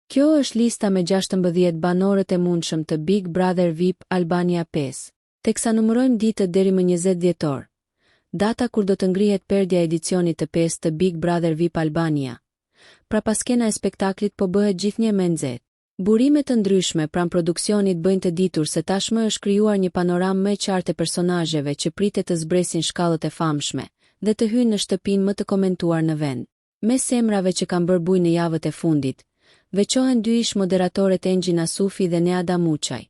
Kjo është lista me 16 banorët e mundshëm të Big Brother VIP Albania 5. Teksa numërojmë ditët deri më 20 dhjetor, data kur do të ngrihet perdja e edicionit të 5 të Big Brother VIP Albania. Pra paskena e spektaklit po bëhet gjithnjë më nxehtë. Burime të ndryshme pranë produksionit bëjnë të ditur se tashmë është krijuar një panoramë më e qartë e personazheve që pritet të zbresin shkallët e famshme dhe të hyjnë në shtëpinë më të komentuar në vend. Mes emrave që kanë bërë bujë në javët e fundit, veçohen dy ish moderatorët Engjin Nasufi dhe Neada Muçaj,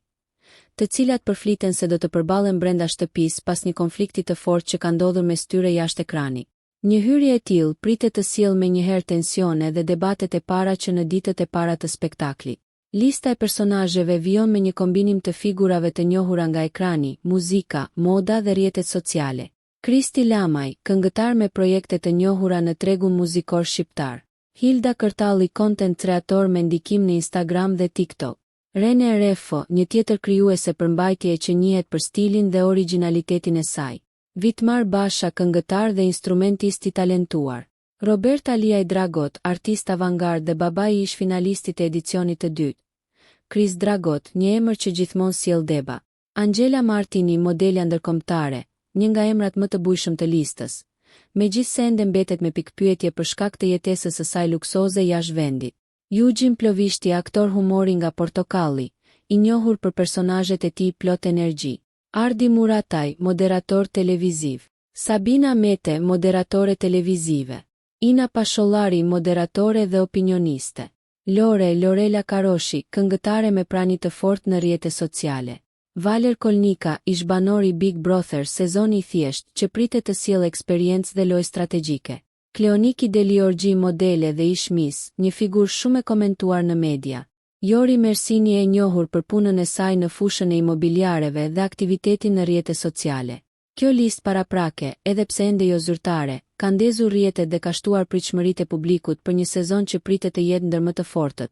të cilat përfliten se do të përballen brenda shtëpisë pas një konflikti të fortë që ka ndodhur mes tyre jashtë ekranit. Një hyrje e tillë pritet të sjellë menjëherë tensione dhe debatet e para që në ditët e para të spektaklit. Lista e personazheve vijon me një kombinim të figurave të njohura nga ekrani, muzika, moda dhe rrjetet sociale. Kristi Lamaj, këngëtar me projekte të njohura në tregun muzikor shqiptar. Hilda Kërtalli, content creator me ndikim në Instagram dhe TikTok. Rene Refo, një tjetër krijuese përmbajtje që njihet për stilin dhe origjinalitetin e saj. Vitmar Basha, këngëtar dhe instrumentist i talentuar. Roberta Liaj Dragot, artist avangard dhe babai ish finalistit e edicionit të dytë. Kris Dragot, një emër që gjithmonë sjell deba. Angela Martini, modele ndërkombëtare, një nga emrat më të bujshëm të listës. Megjithse ende mbetet me pikpyetje për shkak të jetesës së saj luksoze jashtë vendit. Eugene Plovishti, aktor humori nga Portokalli, i njohur për personazhet e tij plot energji. Ardi Murataj, moderator televiziv. Sabina Mete, moderatore televizive. Ina Pashollari, moderatore dhe opinioniste. Lorela Karoshi, këngëtare me prani të fortë në rrjete sociale. Valer Kolnika, ish banor i Big Brother sezoni i thjesht që pritet të sjellë eksperiencë dhe lojë strategjike. Kleoniki Deliorgji, modele dhe ish mis, një figurë shumë e komentuar në media. Jori Mersini, e njohur për punën e saj në fushën e imobiliareve dhe aktivitetin në rrjete sociale. Kjo listë paraprake, edhe pse ende jo zyrtare, ka ndezur rrjetet dhe ka shtuar pritshmëritë e publikut për një sezon që pritet të jetë ndër më të fortët,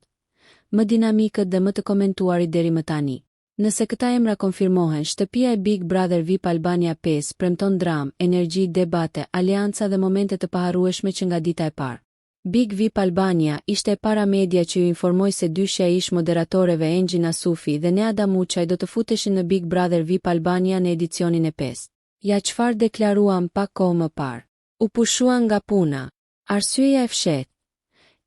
më dinamikët dhe më të komentuarit deri më tani. Nëse këta emra konfirmohen, shtëpia e Big Brother VIP Albania 5 premton dramë, energji, debate, aleanca dhe momente të paharrueshme që nga dita e parë. Big VIP Albania ishte e para media që ju informoi se dyshja ish moderatoreve Engjin Nasufi dhe Neada Muçaj do të futeshin në Big Brother VIP Albania në edicionin e 5. Ja çfarë deklaruam pak kohë më parë. U pushuan nga puna. Arsyeja e fshehtë.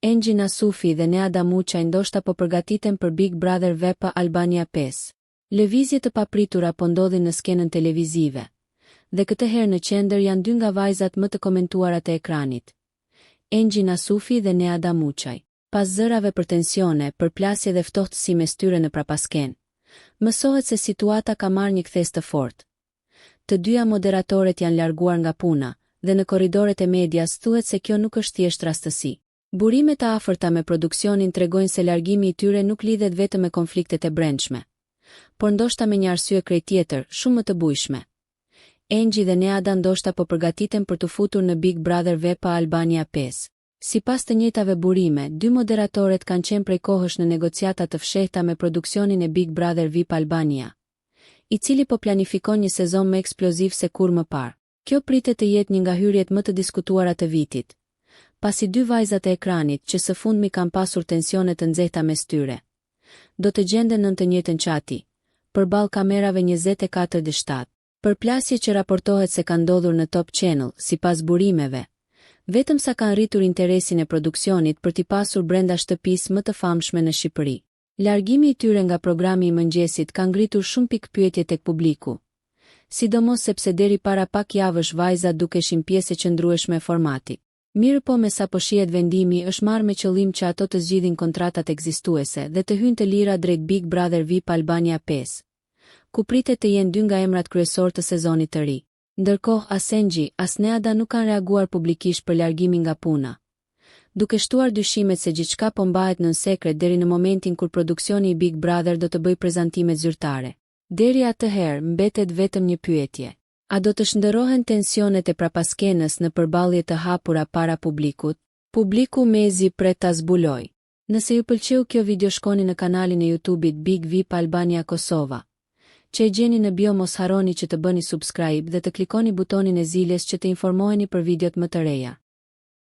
Engjin Nasufi dhe Neada Muçaj ndoshta po përgatiten për Big Brother VIP Albania 5. Lëvizje të papritura po ndodhin në skenën televizive. Dhe këtë herë në qendër janë dy nga vajzat më të komentuarat e ekranit. Engjin Nasufi dhe Neada Muçaj. Pas zërave për tensione, përplasje dhe ftohtësi mes tyre në prapasken, mësohet se situata ka marrë një kthes të fortë. Të dyja moderatorët janë larguar nga puna, dhe në korridoret e medias thuhet se kjo nuk është thjesht rastësi. Burimet e afërta me produksionin tregojnë se largimi i tyre nuk lidhet vetëm me konfliktet e brendshme, por ndoshta me një arsye krejt tjetër, shumë më të bujshme. Engji dhe Neada ndoshta po përgatiten për të futur në Big Brother VIP Albania 5. Sipas të njëjtave burime, dy moderatorët kanë qenë prej kohësh në negociata të fshehta me produksionin e Big Brother VIP Albania, i cili po planifikon një sezon më eksploziv se kur më parë. Kjo pritet të jetë një nga hyrjet më të diskutuara të vitit, pasi dy vajzat e ekranit që së fundmi kanë pasur tensione të nxehta mes tyre, do të gjenden në të njëjtën çati, përballë kamerave 24/7. Përplasje që raportohet se ka ndodhur në Top Channel, sipas burimeve, vetëm sa kanë rritur interesin e produksionit për t'i pasur brenda shtëpisë më të famshme në Shqipëri. Largimi i tyre nga programi i mëngjesit ka ngritur shumë pikpyetje tek publiku, sidomos sepse deri para pak javësh vajzat dukeshin pjesë e qëndrueshme e formatit. Mirë po me sa po shihet vendimi është marrë me qëllim që ato të zgjidhin kontratat ekzistuese dhe të hyjnë të lira drejt Big Brother VIP Albania 5, ku pritet të jenë dy nga emrat kryesor të sezonit të ri. Ndërkohë as Engji, as Neada nuk kanë reaguar publikisht për largimin nga puna, duke shtuar dyshimet se gjithçka po mbahet nën sekret deri në momentin kur produksioni i Big Brother do të bëjë prezantime zyrtare. Deri atëherë mbetet vetëm një pyetje. A do të shndërrohen tensionet e prapaskenës në përballje të hapura para publikut? Publiku mezi pret ta zbuloj. Nëse ju pëlqeu kjo video, shkoni në kanalin e YouTube-it Big VIP Albania Kosova, që e gjeni në bio. Mos harroni që të bëni subscribe dhe të klikoni butonin e zilës që të informoheni për videot më të reja.